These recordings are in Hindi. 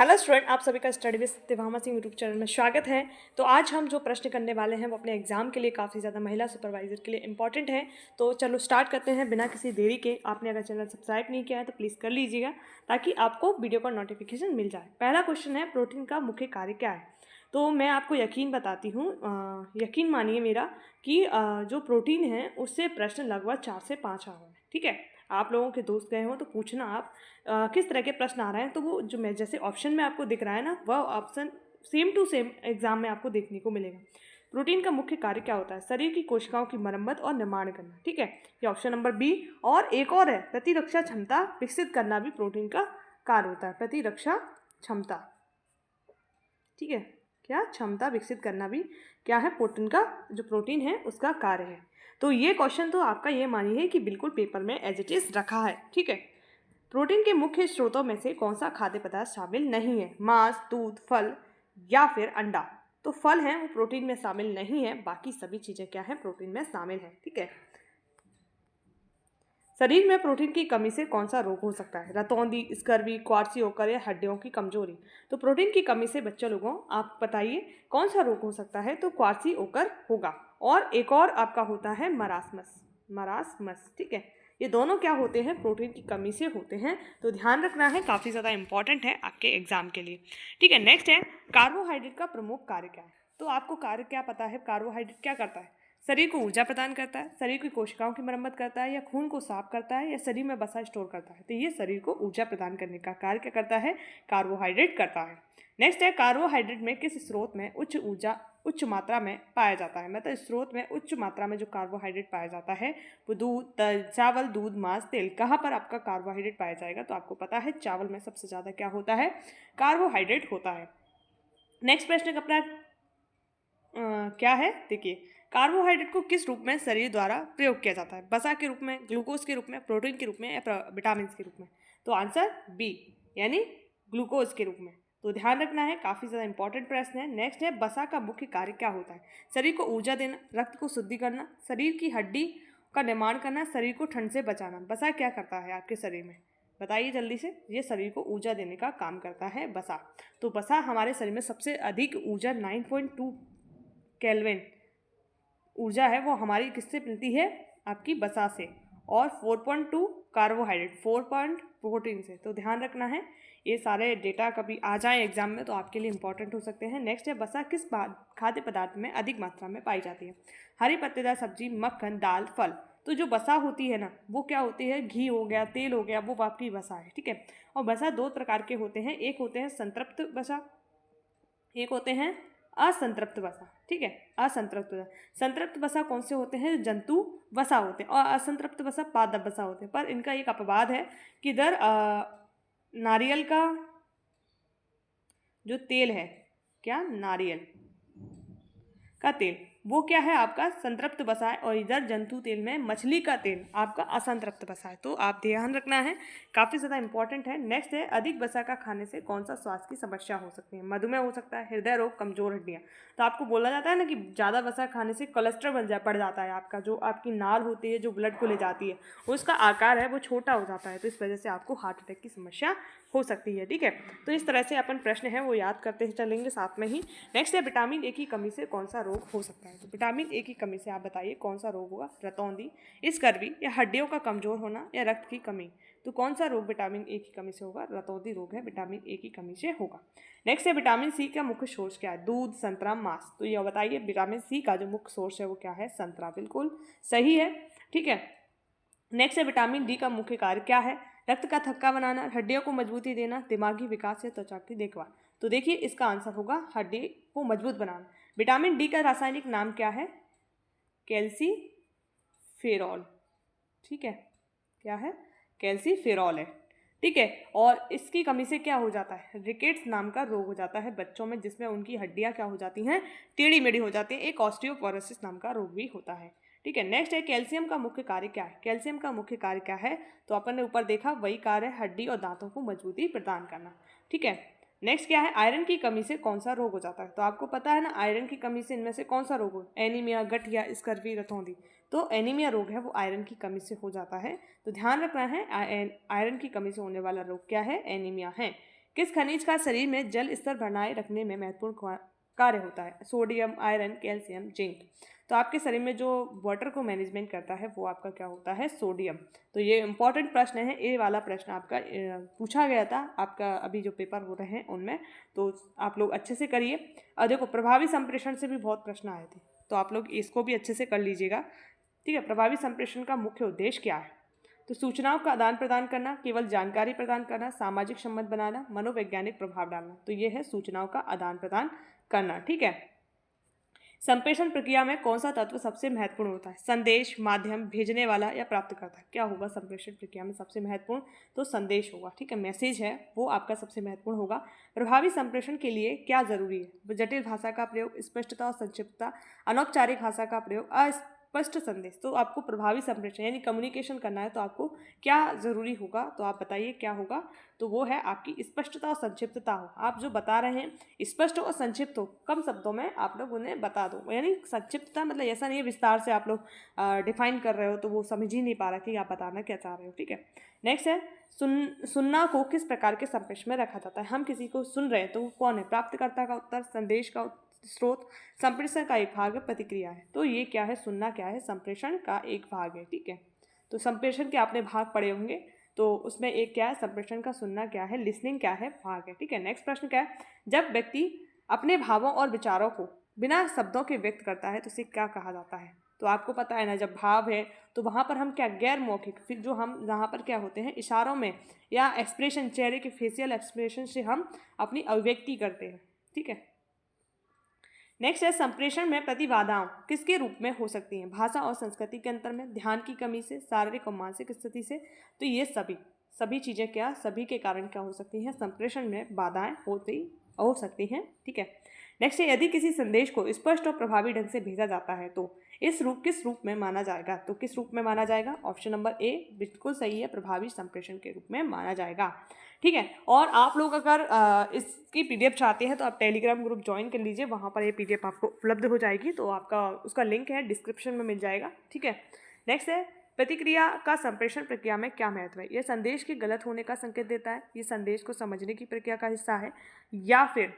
हेलो स्टूडेंट, आप सभी का study with Satyabhama Singh YouTube channel में स्वागत है। तो आज हम जो प्रश्न करने वाले हैं वो अपने एग्जाम के लिए काफ़ी ज़्यादा महिला सुपरवाइजर के लिए इंपॉर्टेंट है। तो चलो स्टार्ट करते हैं बिना किसी देरी के। आपने अगर चैनल सब्सक्राइब नहीं किया है तो प्लीज़ कर लीजिएगा ताकि आपको वीडियो का नोटिफिकेशन मिल जाए। पहला क्वेश्चन है, प्रोटीन का मुख्य कार्य क्या है। तो मैं आपको यकीन बताती हूँ, यकीन मानिए मेरा कि जो प्रोटीन है उससे प्रश्न लगभग 4 से 5 आ रहे हैं। ठीक है, आप लोगों के दोस्त गए हो तो पूछना आप किस तरह के प्रश्न आ रहे हैं। तो वो जो मैं जैसे ऑप्शन में आपको दिख रहा है ना, वह option same to same exam में आपको देखने को मिलेगा। प्रोटीन का मुख्य कार्य क्या होता है? शरीर की कोशिकाओं की मरम्मत और निर्माण करना। ठीक है, ये ऑप्शन नंबर बी। और एक और है, प्रतिरक्षा क्षमता विकसित करना भी प्रोटीन का कार्य होता है। प्रतिरक्षा क्षमता, ठीक है, क्या क्षमता विकसित करना भी क्या है, प्रोटीन का, जो प्रोटीन है उसका कार्य है। तो ये क्वेश्चन तो आपका ये मानिए कि बिल्कुल पेपर में एज इट इज रखा है। ठीक है, प्रोटीन के मुख्य स्रोतों में से कौन सा खाद्य पदार्थ शामिल नहीं है? मांस, दूध, फल या फिर अंडा। तो फल हैं वो प्रोटीन में शामिल नहीं है, बाकी सभी चीजें क्या है, प्रोटीन में शामिल है। ठीक है, शरीर में प्रोटीन की कमी से कौन सा रोग हो सकता है? रतौंधी, स्कर्वी, क्वार्सियोकर या हड्डियों की कमजोरी। तो प्रोटीन की कमी से बच्चों लोगों आप बताइए कौन सा रोग हो सकता है? तो क्वार्सियोकर होगा। और एक और आपका होता है मरासमस। मरासमस, ठीक है, ये दोनों क्या होते हैं, प्रोटीन की कमी से होते हैं। तो ध्यान रखना है, काफ़ी ज़्यादा इंपॉर्टेंट है आपके एग्जाम के लिए। ठीक है, नेक्स्ट है, कार्बोहाइड्रेट का प्रमुख कार्य क्या है? तो आपको कार्य क्या पता है? कार्बोहाइड्रेट क्या करता है? शरीर को ऊर्जा प्रदान करता है, शरीर की कोशिकाओं की मरम्मत करता है, या खून को साफ करता है, या शरीर में वसा स्टोर करता है। तो ये शरीर को ऊर्जा प्रदान करने का कार्य क्या करता है? कार्बोहाइड्रेट करता है। नेक्स्ट है, कार्बोहाइड्रेट में किस स्रोत में उच्च मात्रा में पाया जाता है? मतलब स्रोत में उच्च मात्रा में जो कार्बोहाइड्रेट पाया जाता है वो दूध, चावल, दूध, मांस, तेल। कहाँ पर आपका कार्बोहाइड्रेट पाया जाएगा? तो आपको पता है चावल में सबसे ज़्यादा क्या होता है, कार्बोहाइड्रेट होता है। नेक्स्ट प्रश्न अपना क्या है, देखिए, कार्बोहाइड्रेट को किस रूप में शरीर द्वारा प्रयोग किया जाता है? वसा के रूप में, ग्लूकोज के रूप में, प्रोटीन के रूप में, या विटामिन के रूप में? तो आंसर बी, यानी ग्लूकोज के रूप में। तो ध्यान रखना है, काफ़ी ज़्यादा इंपॉर्टेंट प्रश्न है। नेक्स्ट है, वसा का मुख्य कार्य क्या होता है? शरीर को ऊर्जा देना, रक्त को शुद्धि करना, शरीर की हड्डी का निर्माण करना, शरीर को ठंड से बचाना। वसा क्या करता है आपके शरीर में? बताइए जल्दी से। ये शरीर को ऊर्जा देने का काम करता है वसा। तो वसा हमारे शरीर में सबसे अधिक ऊर्जा 9.2 केल्विन ऊर्जा है वो हमारी किससे मिलती है? आपकी वसा से। और 4.2 कार्बोहाइड्रेट, 4 पॉइंट प्रोटीन से। तो ध्यान रखना है, ये सारे डेटा कभी आ जाए एग्जाम में तो आपके लिए इंपॉर्टेंट हो सकते हैं। नेक्स्ट है, वसा किस खाद्य पदार्थ में अधिक मात्रा में पाई जाती है? हरी पत्तेदार सब्जी, मक्खन, दाल, फल। तो जो वसा होती है ना, वो क्या होती है? घी हो गया, तेल हो गया, वो आपकी वसा है। ठीक है, और वसा दो प्रकार के होते हैं, एक होते हैं संतृप्त वसा, एक होते हैं असंतृप्त वसा। ठीक है, असंतृप्त वसा, संतृप्त वसा कौन से होते हैं? जंतु वसा होते हैं। और असंतृप्त वसा पादप वसा होते हैं। पर इनका एक अपवाद है कि इधर नारियल का जो तेल है, क्या, नारियल का तेल, वो क्या है आपका? संतृप्त वसा है। और इधर जंतु तेल में मछली का तेल आपका असंतृप्त वसा है। तो आप ध्यान रखना है, काफ़ी ज़्यादा इंपॉर्टेंट है। नेक्स्ट है, अधिक वसा का खाने से कौन सा स्वास्थ्य की समस्या हो सकती है? मधुमेह हो सकता है, हृदय रोग, कमजोर हड्डियाँ। तो आपको बोला जाता है ना कि ज़्यादा वसा खाने से कोलेस्ट्रॉल बढ़ जाता है। आपका जो आपकी नाल होती है जो ब्लड को ले जाती है, उसका आकार है वो छोटा हो जाता है। तो इस वजह से आपको हार्ट अटैक की समस्या हो सकती है। ठीक है, तो इस तरह से अपन प्रश्न है वो याद करते चलेंगे साथ में ही। नेक्स्ट है, विटामिन ए की कमी से कौन सा रोग हो सकता है? तो विटामिन ए की कमी से आप बताइए कौन सा रोग होगा? रतौंधी, स्कर्वी, या हड्डियों का कमजोर होना, या रक्त की कमी। तो कौन सा रोग विटामिन ए की कमी से होगा? रतौंधी रोग है, विटामिन ए की कमी से होगा। नेक्स्ट है, विटामिन सी का मुख्य सोर्स क्या है? दूध, संतरा, मांस। तो ये बताइए, विटामिन सी का जो मुख्य सोर्स है वो क्या है? संतरा, बिल्कुल सही है। ठीक है, नेक्स्ट है, विटामिन डी का मुख्य कार्य क्या है? रक्त का थक्का बनाना, हड्डियों को मजबूती देना, दिमागी विकास या त्वचा की देखभाल। तो देखिए इसका आंसर होगा हड्डी को मजबूत बनाना। विटामिन डी का रासायनिक नाम क्या है? कैल्सीफेरॉल। ठीक है, क्या है? कैल्सीफेरॉल है। ठीक है, और इसकी कमी से क्या हो जाता है? रिकेट्स नाम का रोग हो जाता है बच्चों में, जिसमें उनकी हड्डियां क्या हो जाती हैं? टेढ़ी मेढ़ी हो जाती हैं। एक ऑस्टियोपोरोसिस नाम का रोग भी होता है। ठीक है, नेक्स्ट है, कैल्शियम का मुख्य कार्य क्या है? कैल्शियम का मुख्य कार्य क्या है? तो अपन ने ऊपर देखा, वही कार्य है हड्डी और दांतों को मजबूती प्रदान करना। ठीक है, नेक्स्ट क्या है, आयरन की कमी से कौन सा रोग हो जाता है? तो आपको पता है ना, आयरन की कमी से इनमें से कौन सा रोग हो? एनीमिया, गठिया, स्कर्वी, रतौंधी। तो एनीमिया रोग है वो आयरन की कमी से हो जाता है। तो ध्यान रखना है, आयरन की कमी से होने वाला रोग क्या है? एनीमिया है। किस खनिज का शरीर में जल स्तर बनाए रखने में महत्वपूर्ण कार्य होता है? Sodium, iron, calcium, zinc. तो आपके शरीर में जो वाटर को मैनेजमेंट करता है वो आपका क्या होता है? सोडियम। तो ये इंपॉर्टेंट प्रश्न है, ये वाला प्रश्न आपका पूछा गया था आपका अभी जो पेपर हो रहे हैं उनमें, तो आप लोग अच्छे से करिए। और देखो प्रभावी संप्रेषण से भी बहुत प्रश्न आए थे, तो आप लोग इसको भी अच्छे से कर लीजिएगा। ठीक है, प्रभावी संप्रेषण का मुख्य उद्देश्य क्या है? तो सूचनाओं का आदान प्रदान करना, केवल जानकारी प्रदान करना, सामाजिक संबंध बनाना, मनोवैज्ञानिक प्रभाव डालना। तो ये है सूचनाओं का आदान प्रदान करना। ठीक है, संप्रेषण प्रक्रिया में कौन सा तत्व सबसे महत्वपूर्ण होता है? संदेश, माध्यम, भेजने वाला या प्राप्तकर्ता? क्या होगा संप्रेषण प्रक्रिया में सबसे महत्वपूर्ण? तो संदेश होगा। ठीक है, मैसेज है वो आपका सबसे महत्वपूर्ण होगा। प्रभावी संप्रेषण के लिए क्या जरूरी है? जटिल भाषा का प्रयोग, स्पष्टता और संक्षिप्तता, अनौपचारिक भाषा का प्रयोग, अस्पष्ट संदेश। तो आपको प्रभावी संप्रेषण यानी कम्युनिकेशन करना है तो आपको क्या जरूरी होगा? तो आप बताइए क्या होगा? तो वो है आपकी स्पष्टता और संक्षिप्तता हो। आप जो बता रहे हैं स्पष्ट और संक्षिप्त हो, कम शब्दों में आप लोग उन्हें बता दो। यानी संक्षिप्तता मतलब ऐसा नहीं है विस्तार से आप लोग डिफाइन कर रहे हो तो वो समझ ही नहीं पा रहा कि आप बताना क्या चाह रहे हो। ठीक है, नेक्स्ट है सुनना को किस प्रकार के संप्रेषण में रखा जाता है? हम किसी को सुन रहे हैं तो वो कौन है? प्राप्तकर्ता का उत्तर, संदेश का स्रोत, संप्रेषण का एक भाग है, प्रतिक्रिया है। तो ये क्या है? सुनना क्या है? संप्रेषण का एक भाग है। ठीक है, तो संप्रेषण के आपने भाग पढ़े होंगे, तो उसमें एक क्या है? संप्रेषण का सुनना क्या है, लिसनिंग क्या है, भाग है। ठीक है, नेक्स्ट प्रश्न क्या है? जब व्यक्ति अपने भावों और विचारों को बिना शब्दों के व्यक्त करता है तो उसे क्या कहा जाता है? तो आपको पता है ना, जब भाव है तो वहाँ पर हम क्या गैर मौखिक, फिर जो हम जहाँ पर क्या होते हैं इशारों में या एक्सप्रेशन, चेहरे के फेशियल एक्सप्रेशन से हम अपनी अभिव्यक्ति करते हैं। ठीक है, नेक्स्ट है संप्रेषण में प्रतिबाधाओं किसके रूप में हो सकती हैं? भाषा और संस्कृति के अंतर में, ध्यान की कमी से, शारीरिक और मानसिक स्थिति से। तो ये सभी चीज़ें क्या, सभी के कारण क्या हो सकती हैं? संप्रेषण में बाधाएं हो सकती हैं। ठीक है, नेक्स्ट है यदि किसी संदेश को स्पष्ट और प्रभावी ढंग से भेजा जाता है तो किस रूप में माना जाएगा? तो किस रूप में माना जाएगा? ऑप्शन नंबर ए बिल्कुल सही है, प्रभावी संप्रेषण के रूप में माना जाएगा। ठीक है, और आप लोग अगर इसकी पीडीएफ चाहते हैं तो आप टेलीग्राम ग्रुप ज्वाइन कर लीजिए, वहाँ पर ये पीडीएफ आपको उपलब्ध हो जाएगी, तो आपका उसका लिंक है डिस्क्रिप्शन में मिल जाएगा। ठीक है, नेक्स्ट है प्रतिक्रिया का संप्रेषण प्रक्रिया में क्या महत्व है? यह संदेश के गलत होने का संकेत देता है, ये संदेश को समझने की प्रक्रिया का हिस्सा है, या फिर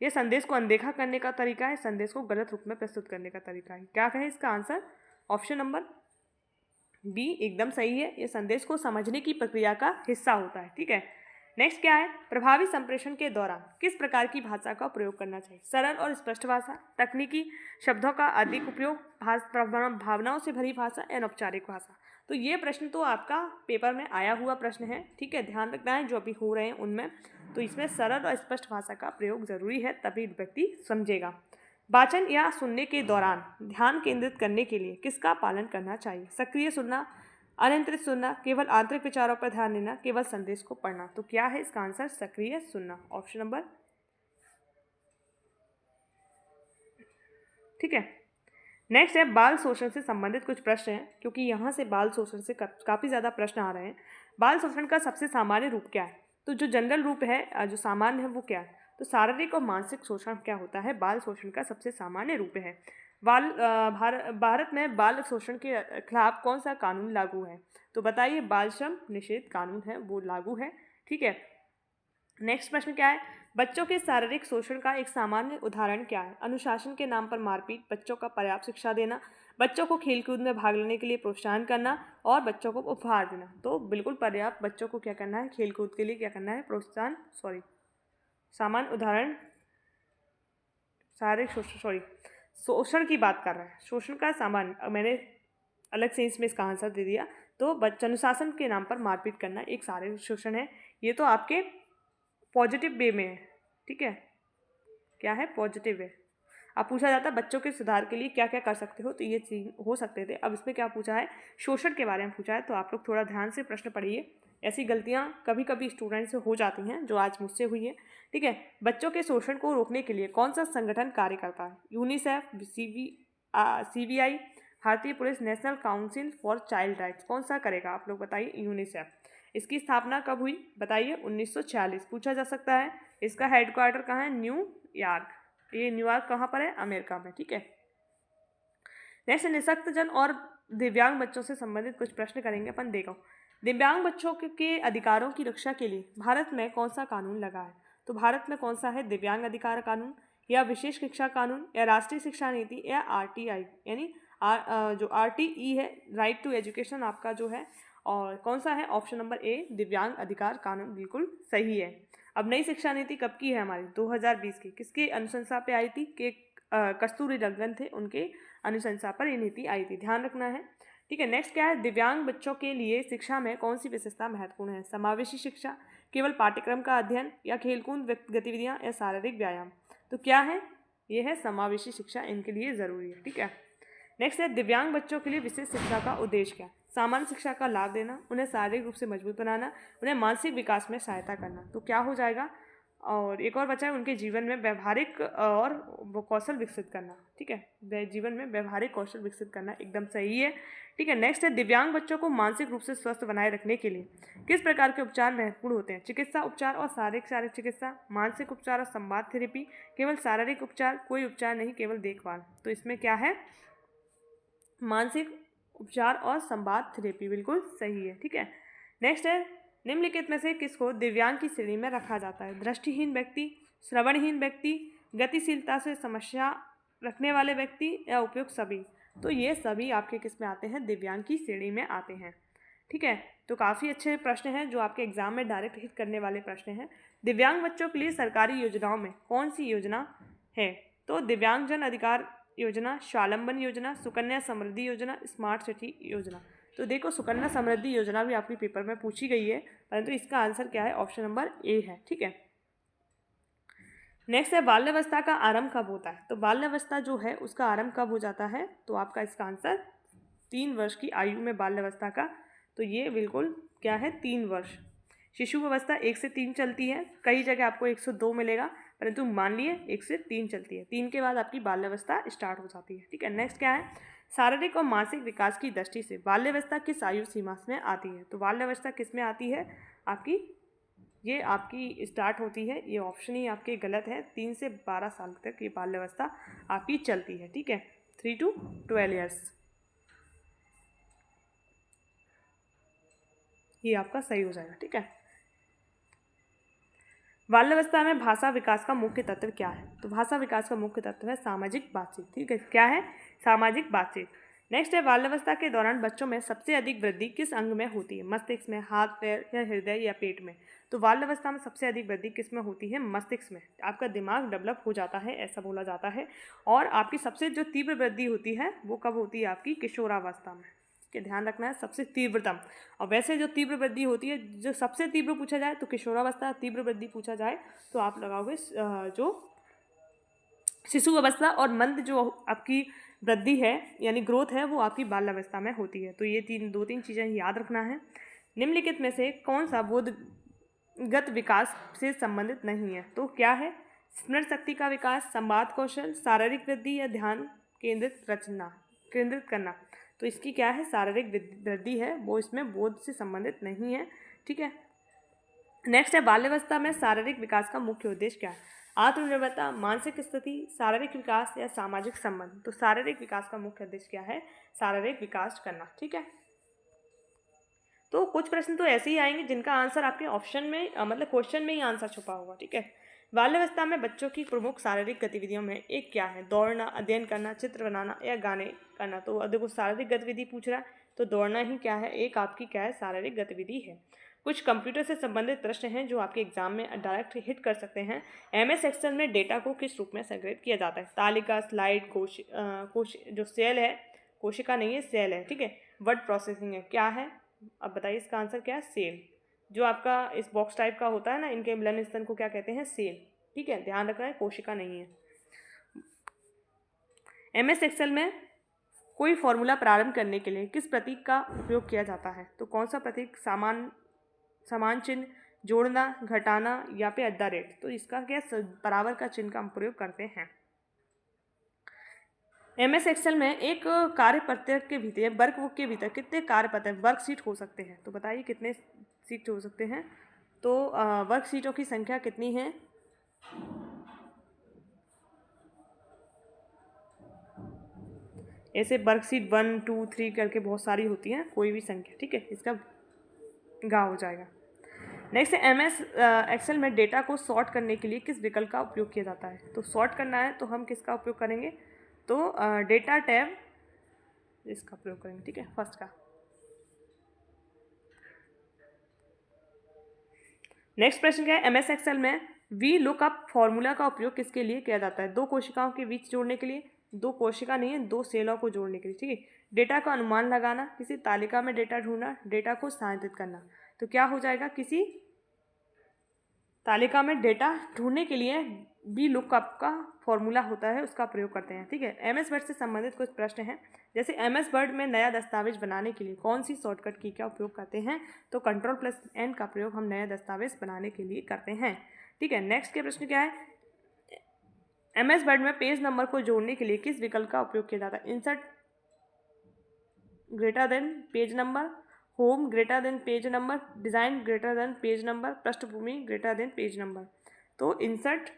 यह संदेश को अनदेखा करने का तरीका है, संदेश को गलत रूप में प्रस्तुत करने का तरीका है। क्या कहें इसका आंसर? ऑप्शन नंबर बी एकदम सही है, यह संदेश को समझने की प्रक्रिया का हिस्सा होता है। ठीक है, नेक्स्ट क्या है? प्रभावी संप्रेषण के दौरान किस प्रकार की भाषा का प्रयोग करना चाहिए? सरल और स्पष्ट भाषा, तकनीकी शब्दों का अधिक उपयोग, भावनाओं से भरी भाषा, अनौपचारिक भाषा। तो ये प्रश्न तो आपका पेपर में आया हुआ प्रश्न है। ठीक है, ध्यान रखना है जो अभी हो रहे हैं उनमें, तो इसमें सरल और स्पष्ट भाषा का प्रयोग जरूरी है, तभी व्यक्ति समझेगा। वाचन या सुनने के दौरान ध्यान केंद्रित करने के लिए किसका पालन करना चाहिए? सक्रिय सुनना, अनियंत्रित सुनना, केवल आंतरिक विचारों पर ध्यान देना, केवल संदेश को पढ़ना। तो क्या है इसका आंसर? सक्रिय सुनना, ऑप्शन नंबर। ठीक है, नेक्स्ट है बाल शोषण से संबंधित कुछ प्रश्न हैं, क्योंकि यहाँ से बाल शोषण से काफ़ी ज़्यादा प्रश्न आ रहे हैं। बाल शोषण का सबसे सामान्य रूप क्या है? तो जो जनरल रूप है, जो सामान्य है वो क्या है? तो शारीरिक और मानसिक शोषण क्या होता है? बाल शोषण का सबसे सामान्य रूप है। भारत में बाल शोषण के खिलाफ कौन सा कानून लागू है? तो बताइए, बाल श्रम निषेध कानून है वो लागू है। ठीक है, नेक्स्ट प्रश्न क्या है? बच्चों के शारीरिक शोषण का एक सामान्य उदाहरण क्या है? अनुशासन के नाम पर मारपीट, बच्चों का पर्याप्त शिक्षा देना, बच्चों को खेलकूद में भाग लेने के लिए प्रोत्साहन करना, और बच्चों को उपहार देना। तो बिल्कुल पर्याप्त बच्चों को क्या करना है? खेलकूद के लिए क्या करना है? प्रोत्साहन, सामान्य उदाहरण शारीरिक शोषण की बात कर रहा है। शोषण का सामान्य, मैंने अलग से इसमें इसका आंसर दे दिया। तो बच्चा अनुशासन के नाम पर मारपीट करना एक शारीरिक शोषण है। ये तो आपके पॉजिटिव वे में है। ठीक है, क्या है? Positive way. अब पूछा जाता है बच्चों के सुधार के लिए क्या क्या कर सकते हो, तो ये चीज हो सकते थे। अब इसमें क्या पूछा है? शोषण के बारे में पूछा है, तो आप लोग थोड़ा ध्यान से प्रश्न पढ़िए। ऐसी गलतियां कभी कभी स्टूडेंट से हो जाती हैं, जो आज मुझसे हुई है। ठीक है, बच्चों के शोषण को रोकने के लिए कौन सा संगठन कार्य करता है? यूनिसेफ, CBI, भारतीय police, national council for child rights. कौन सा करेगा? आप लोग बताइए। यूनिसेफ। इसकी स्थापना कब हुई? बताइए। 1946 पूछा जा सकता है। इसका हेडक्वार्टर कहाँ है? न्यूयॉर्क। ये न्यूयॉर्क कहाँ पर है? अमेरिका में। ठीक है, नेक्स्ट निःशक्तजन और दिव्यांग बच्चों से संबंधित कुछ प्रश्न करेंगे अपन। देखो, दिव्यांग बच्चों के अधिकारों की रक्षा के लिए भारत में कौन सा कानून लगा है? तो भारत में कौन सा है? दिव्यांग अधिकार कानून, या विशेष शिक्षा कानून, या राष्ट्रीय शिक्षा नीति, या आरटीआई यानी जो आरटीई है, राइट टू एजुकेशन आपका जो है, और कौन सा है? ऑप्शन नंबर ए दिव्यांग अधिकार कानून बिल्कुल सही है। अब नई शिक्षा नीति कब की है हमारी? 2020 की। किसके अनुशंसा पे आई थी? कि कस्तूरी रंगन थे, उनके अनुशंसा पर ये नीति आई थी, ध्यान रखना है। ठीक है, नेक्स्ट क्या है? दिव्यांग बच्चों के लिए शिक्षा में कौन सी विशेषता महत्वपूर्ण है? समावेशी शिक्षा, केवल पाठ्यक्रम का अध्ययन, या खेलकूद गतिविधियां, या शारीरिक व्यायाम? तो क्या है? ये है समावेशी शिक्षा, इनके लिए ज़रूरी है। ठीक है, नेक्स्ट है दिव्यांग बच्चों के लिए विशेष शिक्षा का उद्देश्य क्या? सामान्य शिक्षा का लाभ देना, उन्हें शारीरिक रूप से मजबूत बनाना, उन्हें मानसिक विकास में सहायता करना। तो क्या हो जाएगा? और एक और बचा है, उनके जीवन में व्यवहारिक और कौशल विकसित करना। ठीक है, जीवन में व्यवहारिक कौशल विकसित करना एकदम सही है। ठीक है, नेक्स्ट है दिव्यांग बच्चों को मानसिक रूप से स्वस्थ बनाए रखने के लिए किस प्रकार के उपचार महत्वपूर्ण होते हैं? चिकित्सा उपचार और शारीरिक चिकित्सा, मानसिक उपचार और संवाद थेरेपी, केवल शारीरिक उपचार, कोई उपचार नहीं, केवल देखभाल। तो इसमें क्या है? मानसिक उपचार और संवाद थेरेपी बिल्कुल सही है। ठीक है, नेक्स्ट है निम्नलिखित में से किसको दिव्यांग की श्रेणी में रखा जाता है? दृष्टिहीन व्यक्ति, श्रवणहीन व्यक्ति, गतिशीलता से समस्या रखने वाले व्यक्ति, या उपयुक्त सभी? तो ये सभी आपके किस में आते हैं? दिव्यांग की श्रेणी में आते हैं। ठीक है, तो काफ़ी अच्छे प्रश्न हैं जो आपके एग्जाम में डायरेक्ट हिट करने वाले प्रश्न हैं। दिव्यांग बच्चों के लिए सरकारी योजनाओं में कौन सी योजना है? तो दिव्यांगजन अधिकार योजना, स्वावलंबन योजना, सुकन्या समृद्धि योजना, स्मार्ट सिटी योजना। तो देखो, सुकन्या समृद्धि योजना भी आपके पेपर में पूछी गई है, परंतु इसका आंसर क्या है? ऑप्शन नंबर ए है। ठीक है, नेक्स्ट है बाल्यावस्था का आरंभ कब होता है? तो बाल्यावस्था जो है उसका आरंभ कब हो जाता है? तो आपका इसका आंसर 3 वर्ष की आयु में बाल्यावस्था का, तो ये बिल्कुल क्या है? 3 वर्ष। शिशु अवस्था 1 से 3 चलती है, कई जगह आपको 1 से 2 मिलेगा, परंतु मान लिए 1 से 3 चलती है। 3 के बाद आपकी बाल्यावस्था स्टार्ट हो जाती है। ठीक है, नेक्स्ट क्या है? शारीरिक और मानसिक विकास की दृष्टि से बाल्यावस्था किस आयु सीमा में आती है? तो बाल्यावस्था किस में आती है आपकी? ये आपकी स्टार्ट होती है, ये ऑप्शन ही आपके गलत है। 3 से 12 साल तक ये बाल्यावस्था आपकी चलती है। ठीक है, 3 to 12 ईयर्स, ये आपका सही हो जाएगा। ठीक है, बाल्यावस्था में भाषा विकास का मुख्य तत्व क्या है? तो भाषा विकास का मुख्य तत्व है सामाजिक बातचीत। ठीक है, क्या है? सामाजिक बातचीत। नेक्स्ट है बाल्यावस्था के दौरान बच्चों में सबसे अधिक वृद्धि किस अंग में होती है? मस्तिष्क में, हाथ पैर, या हृदय, या पेट में? तो बाल्यावस्था में सबसे अधिक वृद्धि किस में होती है? मस्तिष्क में। आपका दिमाग डेवलप हो जाता है, ऐसा बोला जाता है। और आपकी सबसे जो तीव्र वृद्धि होती है वो कब होती है? आपकी किशोरावस्था में। के ध्यान रखना है, सबसे तीव्रतम। और वैसे जो तीव्र वृद्धि होती है, जो सबसे तीव्र पूछा जाए तो किशोरावस्था, तीव्र वृद्धि पूछा जाए तो आप लगाओगे जो शिशु अवस्था, और मंद जो आपकी वृद्धि है यानी ग्रोथ है वो आपकी बाल्यावस्था में होती है। तो ये 2-3 चीज़ें याद रखना है। निम्नलिखित में से कौन सा बोधगत विकास से संबंधित नहीं है? तो क्या है? स्मरण शक्ति का विकास, संवाद कौशल, शारीरिक वृद्धि, या ध्यान केंद्रित करना? तो इसकी क्या है? शारीरिक वृद्धि है, वो इसमें बोध से संबंधित नहीं है। ठीक है, नेक्स्ट है बाल्यावस्था में शारीरिक विकास का मुख्य उद्देश्य क्या है? आत्मनिर्भरता, मानसिक स्थिति, शारीरिक विकास, या सामाजिक संबंध? तो शारीरिक विकास का मुख्य उद्देश्य क्या है? शारीरिक विकास करना। ठीक है, तो कुछ प्रश्न तो ऐसे ही आएंगे जिनका आंसर आपके ऑप्शन में मतलब क्वेश्चन में ही आंसर छुपा होगा। ठीक है, बाल्यावस्था में बच्चों की प्रमुख शारीरिक गतिविधियों में एक क्या है? दौड़ना, अध्ययन करना, चित्र बनाना, या गाने करना? तो देखो, शारीरिक गतिविधि पूछ रहा है तो दौड़ना ही क्या है? एक आपकी क्या है? शारीरिक गतिविधि है। कुछ कंप्यूटर से संबंधित प्रश्न हैं जो आपके एग्जाम में डायरेक्ट हिट कर सकते हैं। MS एक्सेल में डेटा को किस रूप में संग्रहित किया जाता है? तालिका, स्लाइड, जो सेल है, कोशिका नहीं है, सेल है। ठीक है, वर्ड प्रोसेसिंग है, क्या है? अब बताइए इसका आंसर क्या है? सेल। जो आपका इस बॉक्स टाइप का होता है ना, इनके मिलन स्तन को क्या कहते हैं? सेल। ठीक है, ध्यान रखना है, कोशिका नहीं है। MS एक्सेल में कोई फॉर्मूला प्रारंभ करने के लिए किस प्रतीक का उपयोग किया जाता है? तो कौन सा प्रतीक? समान चिन्ह, जोड़ना, घटाना, या फिर @? तो इसका क्या? बराबर का चिन्ह का हम प्रयोग करते हैं। MS एक्सेल में एक कार्य पत्रक के भीतर, वर्कबुक के भीतर कितने कार्य पत्रक, वर्कशीट हो सकते हैं? तो बताइए कितने सीट हो सकते हैं? तो वर्कशीटों की संख्या कितनी है? ऐसे वर्कशीट 1, 2, 3 करके बहुत सारी होती हैं, कोई भी संख्या। ठीक है, इसका गा हो जाएगा। नेक्स्ट है MS एक्सेल में डेटा को सॉर्ट करने के लिए किस विकल्प का उपयोग किया जाता है? तो सॉर्ट करना है तो हम किसका उपयोग करेंगे? तो डेटा टैब इसका प्रयोग करेंगे, ठीक है, फर्स्ट का। नेक्स्ट प्रश्न क्या है? MS एक्सेल में वी लुकअप फॉर्मूला का उपयोग किसके लिए किया जाता है? दो कोशिकाओं के बीच जोड़ने के लिए, दो कोशिका नहीं है, दो सेलों को जोड़ने के लिए, ठीक है। डेटा का अनुमान लगाना, किसी तालिका में डेटा ढूंढना, डेटा को स्थानांतरित करना। तो क्या हो जाएगा? किसी तालिका में डेटा ढूंढने के लिए वी लुकअप का फॉर्मूला होता है, उसका प्रयोग करते हैं, ठीक है। MS वर्ड से संबंधित कुछ प्रश्न हैं, जैसे MS वर्ड में नया दस्तावेज बनाने के लिए कौन सी शॉर्टकट की का उपयोग करते हैं? तो Ctrl+N का प्रयोग हम नया दस्तावेज बनाने के लिए करते हैं, ठीक है। नेक्स्ट के प्रश्न क्या है? MS वर्ड में पेज नंबर को जोड़ने के लिए किस विकल्प का उपयोग किया जाता है? Insert greater than page number, home greater than page number, design greater than page number, पृष्ठभूमि ग्रेटर देन पेज नंबर। तो insert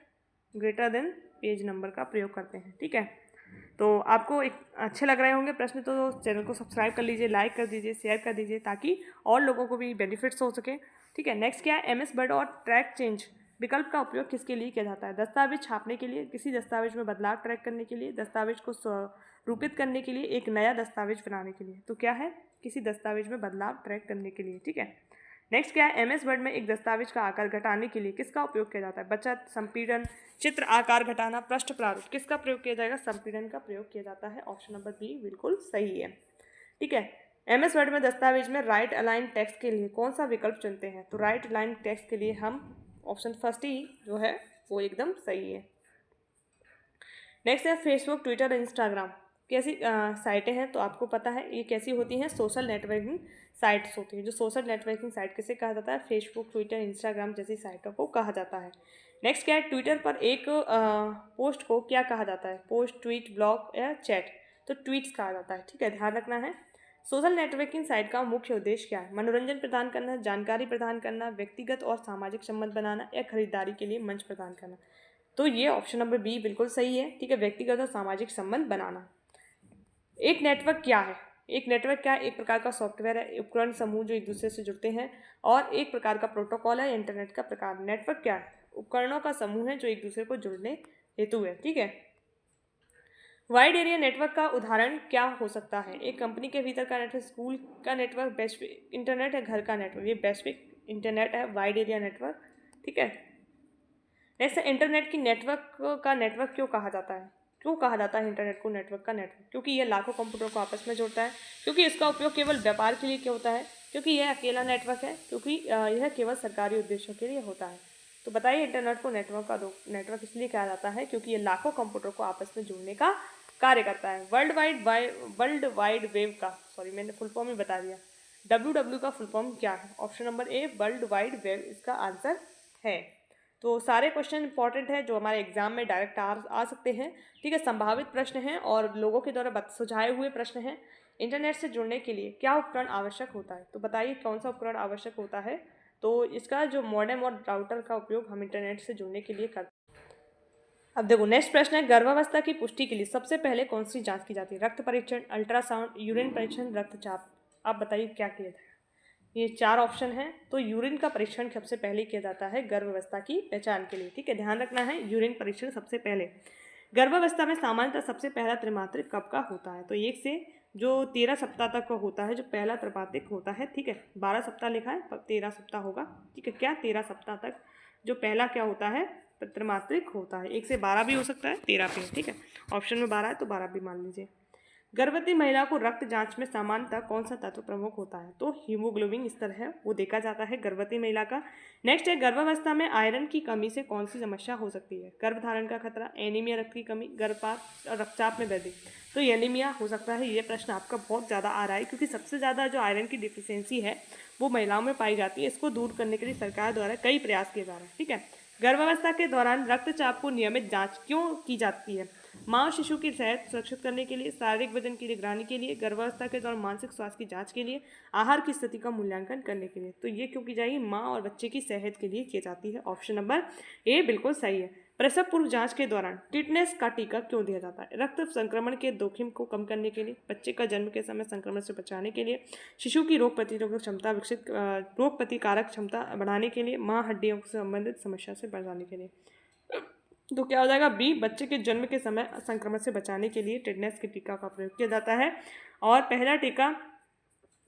greater than page number का प्रयोग करते हैं, ठीक है। तो आपको एक अच्छे लग रहे होंगे प्रश्न, तो चैनल को सब्सक्राइब कर लीजिए, लाइक कर दीजिए, शेयर कर दीजिए, ताकि और लोगों को भी बेनिफिट्स हो सके, ठीक है। नेक्स्ट क्या है? MS वर्ड और ट्रैक चेंज विकल्प का उपयोग किसके लिए किया जाता है? दस्तावेज छापने के लिए, किसी दस्तावेज में बदलाव ट्रैक करने के लिए, दस्तावेज को स्वरूपित करने के लिए, एक नया दस्तावेज बनाने के लिए। तो क्या है? किसी दस्तावेज में बदलाव ट्रैक करने के लिए, ठीक है। नेक्स्ट क्या है? MS वर्ड में एक दस्तावेज का आकार घटाने के लिए किसका उपयोग किया जाता है? बचत, संपीड़न, चित्र आकार घटाना, पृष्ठ प्रारूप। किसका प्रयोग किया जाएगा? संपीड़न का प्रयोग किया जाता है। ऑप्शन नंबर बी बिल्कुल सही है, ठीक है। MS वर्ड में दस्तावेज में राइट अलाइन टेक्स्ट के लिए कौन सा विकल्प चुनते हैं? तो राइट अलाइन टेक्स्ट के लिए हम ऑप्शन फर्स्ट ही जो है वो एकदम सही है। नेक्स्ट है फेसबुक, ट्विटर, इंस्टाग्राम कैसी साइटें हैं? तो आपको पता है ये कैसी होती हैं? सोशल नेटवर्किंग साइट्स होती हैं। जो सोशल नेटवर्किंग साइट किसे कहा जाता है? फेसबुक, ट्विटर, इंस्टाग्राम जैसी साइटों को कहा जाता है। नेक्स्ट क्या है? ट्विटर पर एक पोस्ट को क्या कहा जाता है? पोस्ट, ट्वीट, ब्लॉग या चैट? तो ट्वीट्स कहा जाता है, ठीक है, ध्यान रखना है। सोशल नेटवर्किंग साइट का मुख्य उद्देश्य क्या है? मनोरंजन प्रदान करना, जानकारी प्रदान करना, व्यक्तिगत और सामाजिक संबंध बनाना या खरीदारी के लिए मंच प्रदान करना। तो ये ऑप्शन नंबर बी बिल्कुल सही है, ठीक है, व्यक्तिगत और सामाजिक संबंध बनाना। एक नेटवर्क क्या है? एक नेटवर्क क्या है? एक प्रकार का सॉफ्टवेयर है, उपकरण समूह जो एक दूसरे से जुड़ते हैं, और एक प्रकार का प्रोटोकॉल है, इंटरनेट का प्रकार। नेटवर्क क्या है? उपकरणों का समूह है जो एक दूसरे को जुड़ने हेतु है, ठीक है। वाइड एरिया नेटवर्क का उदाहरण क्या हो सकता है? एक कंपनी के भीतर का नेटवर्क, स्कूल का नेटवर्क, वैश्विक इंटरनेट है, घर का नेटवर्क। ये वैश्विक इंटरनेट है, वाइड एरिया नेटवर्क, ठीक है। नेक्स्ट है इंटरनेट की नेटवर्क का नेटवर्क क्यों कहा जाता है? क्यों कहा जाता है इंटरनेट को नेटवर्क का नेटवर्क? क्योंकि यह लाखों कंप्यूटर को आपस में जोड़ता है, क्योंकि इसका उपयोग केवल व्यापार के लिए क्यों होता है, क्योंकि यह अकेला नेटवर्क है, क्योंकि यह केवल सरकारी उद्देश्यों के लिए होता है। तो बताइए इंटरनेट को नेटवर्क इसलिए कहा जाता है क्योंकि ये लाखों कंप्यूटर को आपस में जोड़ने का कार्य करता है। वर्ल्ड वाइड वेब का, सॉरी मैंने फुल फॉर्म ही बता दिया, WW का फुल फॉर्म क्या है? Option number a world wide web इसका आंसर है। तो सारे क्वेश्चन इंपॉर्टेंट है जो हमारे एग्जाम में डायरेक्ट आ सकते हैं, ठीक है, संभावित प्रश्न हैं और लोगों के द्वारा सुझाए हुए प्रश्न हैं। इंटरनेट से जुड़ने के लिए क्या उपकरण आवश्यक होता है? तो बताइए कौन सा उपकरण आवश्यक होता है? तो इसका जो मॉडेम और राउटर का उपयोग हम इंटरनेट से जुड़ने के लिए करते हैं। अब देखो नेक्स्ट प्रश्न है, गर्भावस्था की पुष्टि के लिए सबसे पहले कौन सी जांच की जाती है? रक्त परीक्षण, अल्ट्रासाउंड, यूरिन परीक्षण, रक्तचाप। आप बताइए क्या किया जाए? ये चार ऑप्शन हैं। तो यूरिन का परीक्षण सबसे पहले किया जाता है गर्भावस्था की पहचान के लिए, ठीक है, ध्यान रखना है यूरिन परीक्षण सबसे पहले। गर्भावस्था में सामान्यतः सबसे पहला त्रैमासिक कब का होता है? तो 1 से जो 13 सप्ताह तक का होता है जो पहला त्रैमासिक होता है, ठीक है, 12 सप्ताह लिखा है पर 13 सप्ताह होगा, ठीक है, क्या 13 सप्ताह तक जो पहला क्या होता है? त्रैमासिक होता है। 1 से 12 भी हो सकता है, 13 भी, ठीक है, ऑप्शन में 12 है तो 12 भी मान लीजिए। गर्भवती महिला को रक्त जांच में सामान्यतः कौन सा तत्व प्रमुख होता है? तो हीमोग्लोबिन स्तर है वो देखा जाता है गर्भवती महिला का। नेक्स्ट है गर्भावस्था में आयरन की कमी से कौन सी समस्या हो सकती है? गर्भधारण का खतरा, एनीमिया, रक्त की कमी, गर्भपात और रक्तचाप में वृद्धि। तो एनीमिया हो सकता है। ये प्रश्न आपका बहुत ज़्यादा आ रहा है क्योंकि सबसे ज़्यादा जो आयरन की डिफिशियंसी है वो महिलाओं में पाई जाती है। इसको दूर करने के लिए सरकार द्वारा कई प्रयास किए जा रहे हैं, ठीक है। गर्भावस्था के दौरान रक्तचाप को नियमित जाँच क्यों की जाती है? माँ और शिशु की सेहत सुरक्षित करने के लिए, शारीरिक वजन की निगरानी के लिए, गर्भावस्था के दौरान मानसिक स्वास्थ्य की जांच के लिए, आहार की स्थिति का मूल्यांकन करने के लिए। तो ये क्यों की जाएगी? माँ और बच्चे की सेहत के लिए की जाती है। ऑप्शन नंबर ए बिल्कुल सही है। प्रसव पूर्व जांच के दौरान टिटनेस का टीका क्यों दिया जाता है? रक्त संक्रमण के जोखिम को कम करने के लिए, बच्चे का जन्म के समय संक्रमण से बचाने के लिए, शिशु की रोग प्रतिरोधक क्षमता रोग प्रतिकारक क्षमता बढ़ाने के लिए, मां हड्डियों से संबंधित समस्या से बचाने के लिए। तो क्या हो जाएगा? बी, बच्चे के जन्म के समय संक्रमण से बचाने के लिए टिटनेस के टीका का प्रयोग किया जाता है। और पहला टीका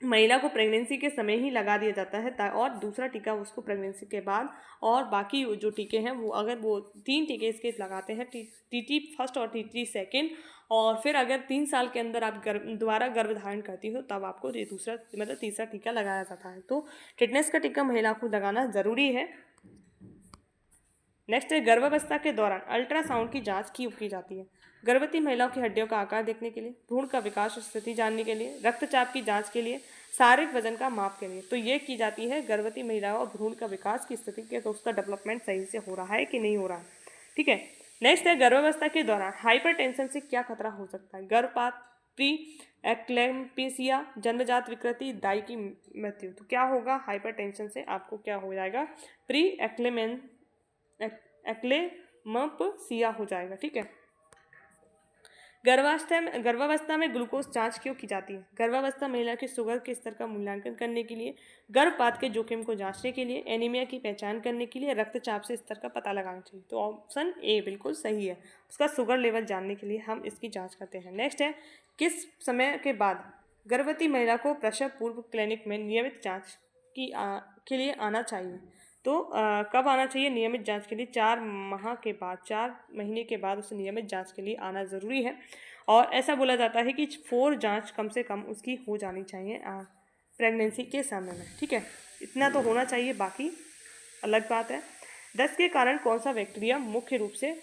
महिला को प्रेगनेंसी के समय ही लगा दिया जाता है, और दूसरा टीका उसको प्रेगनेंसी के बाद, और बाकी जो टीके हैं वो अगर वो 3 टीके इसके लगाते हैं, टीटी फर्स्ट और टीटी सेकेंड, और फिर अगर 3 साल के अंदर आप दोबारा गर्भ धारण करती हो तब आपको ये दूसरा मतलब तीसरा टीका लगाया जाता है। तो टिटनेस का टीका महिला को लगाना ज़रूरी है। नेक्स्ट है, गर्भावस्था के दौरान अल्ट्रासाउंड की जांच क्यों की जाती है? गर्भवती महिलाओं की हड्डियों का आकार देखने के लिए, भ्रूण का विकास और स्थिति जानने के लिए, रक्तचाप की जांच के लिए, शारीरिक वजन का माप के लिए। तो ये की जाती है गर्भवती महिलाओं और भ्रूण का विकास की स्थिति के, तो उसका डेवलपमेंट सही से हो रहा है कि नहीं हो रहा है। ठीक है। नेक्स्ट है, गर्भावस्था के दौरान हाइपरटेंशन से क्या खतरा हो सकता है? गर्भपात, प्री एक्लेम्पिसिया, जन्मजात विकृति, दाई की मृत्यु। तो क्या होगा? हाइपरटेंशन से आपको क्या हो जाएगा? प्री एक्लेम्पिसिया हो जाएगा। ठीक है। गर्भावस्था में ग्लूकोज जांच क्यों की जाती है? गर्भावस्था महिला के शुगर के स्तर का मूल्यांकन करने के लिए, गर्भपात के जोखिम को जांचने के लिए, एनीमिया की पहचान करने के लिए, रक्तचाप से स्तर का पता लगाना चाहिए। तो ऑप्शन ए बिल्कुल सही है, उसका शुगर लेवल जानने के लिए हम इसकी जांच करते हैं। नेक्स्ट है, किस समय के बाद गर्भवती महिला को प्रसव पूर्व क्लिनिक में नियमित जाँच के लिए आना चाहिए? तो कब आना चाहिए नियमित जांच के लिए? 4 माह के बाद, 4 महीने के बाद उसे नियमित जांच के लिए आना ज़रूरी है। और ऐसा बोला जाता है कि 4 जांच कम से कम उसकी हो जानी चाहिए प्रेगनेंसी के समय में। ठीक है, इतना तो होना चाहिए, बाकी अलग बात है। दस्त के कारण कौन सा बैक्टीरिया मुख्य रूप से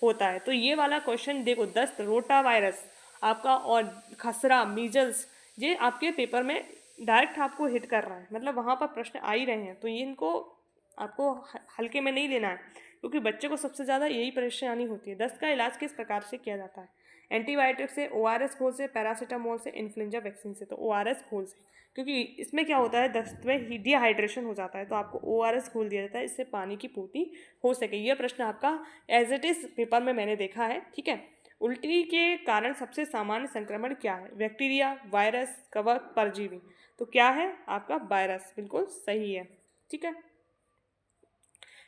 होता है? तो ये वाला क्वेश्चन देखो, दस्त, रोटा वायरस आपका, और खसरा, मीजल्स, ये आपके पेपर में डायरेक्ट आपको हिट कर रहा है, मतलब वहाँ पर प्रश्न आ ही रहे हैं। तो ये इनको आपको हल्के में नहीं लेना है, क्योंकि बच्चे को सबसे ज़्यादा यही परेशानी होती है। दस्त का इलाज किस प्रकार से किया जाता है? एंटीबायोटिक से, ओआरएस घोल से, पैरासीटामोल से, इन्फ्लुएंजा वैक्सीन से। तो ओआरएस घोल से, क्योंकि इसमें क्या होता है, दस्त में डिहाइड्रेशन हो जाता है, तो आपको ओआरएस घोल दिया जाता है, इससे पानी की पूर्ति हो सके। यह प्रश्न आपका एज इट इज़ पेपर में मैंने देखा है। ठीक है। उल्टी के कारण सबसे सामान्य संक्रमण क्या है? बैक्टीरिया, वायरस, कवक, परजीवी। तो क्या है आपका? वायरस बिल्कुल सही है। ठीक है।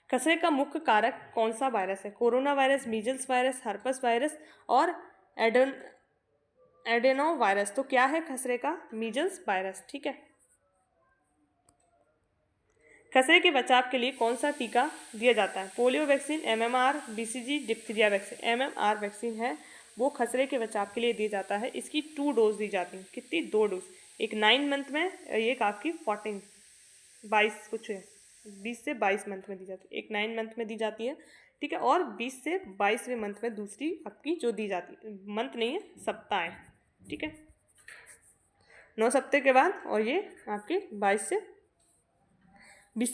खसरे का मुख्य कारक कौन सा वायरस है? Corona virus, measles virus, herpes virus और एडेनो वायरस। तो क्या है खसरे का? Measles virus. ठीक है। खसरे के बचाव के लिए कौन सा टीका दिया जाता है? Polio vaccine, MMR, BCG, diphtheria vaccine. MMR vaccine है वो खसरे के बचाव के लिए दिया जाता है। इसकी 2 डोज दी जाती हैं। कितनी? 2 डोज, एक 9 मंथ में, एक आपकी 22 कुछ है, 20 से 22 मंथ में दी जाती है। एक 9 मंथ में दी जाती है। ठीक है। और 20 से 22वें मंथ में दूसरी आपकी जो दी जाती है, मंथ नहीं है, सप्ताह है। ठीक है। 9 सप्ताह के बाद, और ये आपके 20 से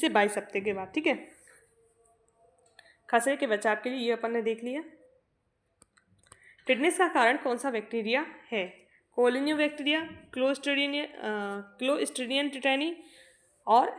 22 हफ्ते के बाद। ठीक है। खसरे के बचाव के लिए ये अपन ने देख लिया। टिटनेस का कारण कौन सा बैक्टीरिया है? कोलिनियो बैक्टीरिया, क्लोस्ट्रीडियम टिटेनी और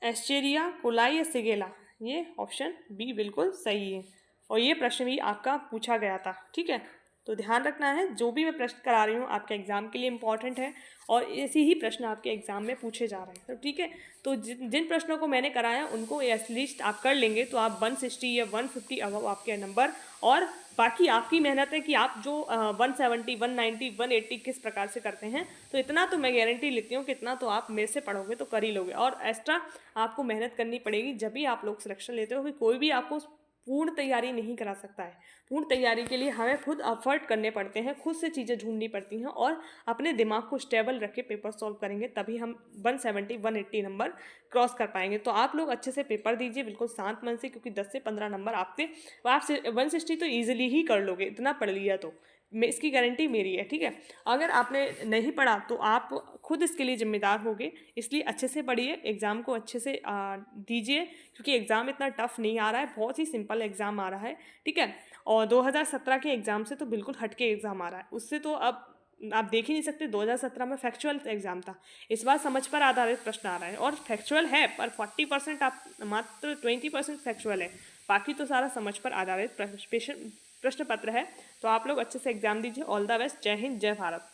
एस्चेरिया कोलाई या सिगेला। ये ऑप्शन बी बिल्कुल सही है, और ये प्रश्न भी आपका पूछा गया था। ठीक है। तो ध्यान रखना है, जो भी मैं प्रश्न करा रही हूँ आपके एग्जाम के लिए इंपॉर्टेंट है, और ऐसे ही प्रश्न आपके एग्जाम में पूछे जा रहे हैं। तो ठीक है। तो जिन प्रश्नों को मैंने कराया उनको एटलीस्ट आप कर लेंगे, तो आप 160 या 150 अबव आपके नंबर, और बाकी आपकी मेहनत है कि आप जो 170, 190, 180 किस प्रकार से करते हैं। तो इतना तो मैं गारंटी लेती हूँ कि इतना तो आप मेरे से पढ़ोगे तो कर ही लोगे, और एक्स्ट्रा आपको मेहनत करनी पड़ेगी जब भी आप लोग सिलेक्शन लेते हो, कि कोई भी आपको पूर्ण तैयारी नहीं करा सकता है। पूर्ण तैयारी के लिए हमें खुद एफर्ट करने पड़ते हैं, खुद से चीज़ें ढूंढनी पड़ती हैं, और अपने दिमाग को स्टेबल रख के पेपर सॉल्व करेंगे, तभी हम 170, 180 नंबर क्रॉस कर पाएंगे। तो आप लोग अच्छे से पेपर दीजिए, बिल्कुल शांत मन से, क्योंकि 10 से 15 नंबर आप 160 तो ईजिली ही कर लोगे, इतना पढ़ लिया तो इसकी गारंटी मेरी है। ठीक है। अगर आपने नहीं पढ़ा तो आप खुद इसके लिए जिम्मेदार होगे, इसलिए अच्छे से पढ़िए, एग्ज़ाम को अच्छे से दीजिए, क्योंकि एग्ज़ाम इतना टफ नहीं आ रहा है, बहुत ही सिंपल एग्ज़ाम आ रहा है। ठीक है। और 2017 के एग्ज़ाम से तो बिल्कुल हटके एग्ज़ाम आ रहा है, उससे तो अब आप देख ही नहीं सकते। 2017 में फैक्चुअल एग्जाम था, इस बार समझ पर आधारित प्रश्न आ रहा है, और फैक्चुअल है पर 40% आप, मात्र 20% फैक्चुअल है। बाकी तो सारा समझ पर आधारित प्रश्न पत्र है। तो आप लोग अच्छे से एग्जाम दीजिए। All the best. जय हिंद, जय भारत।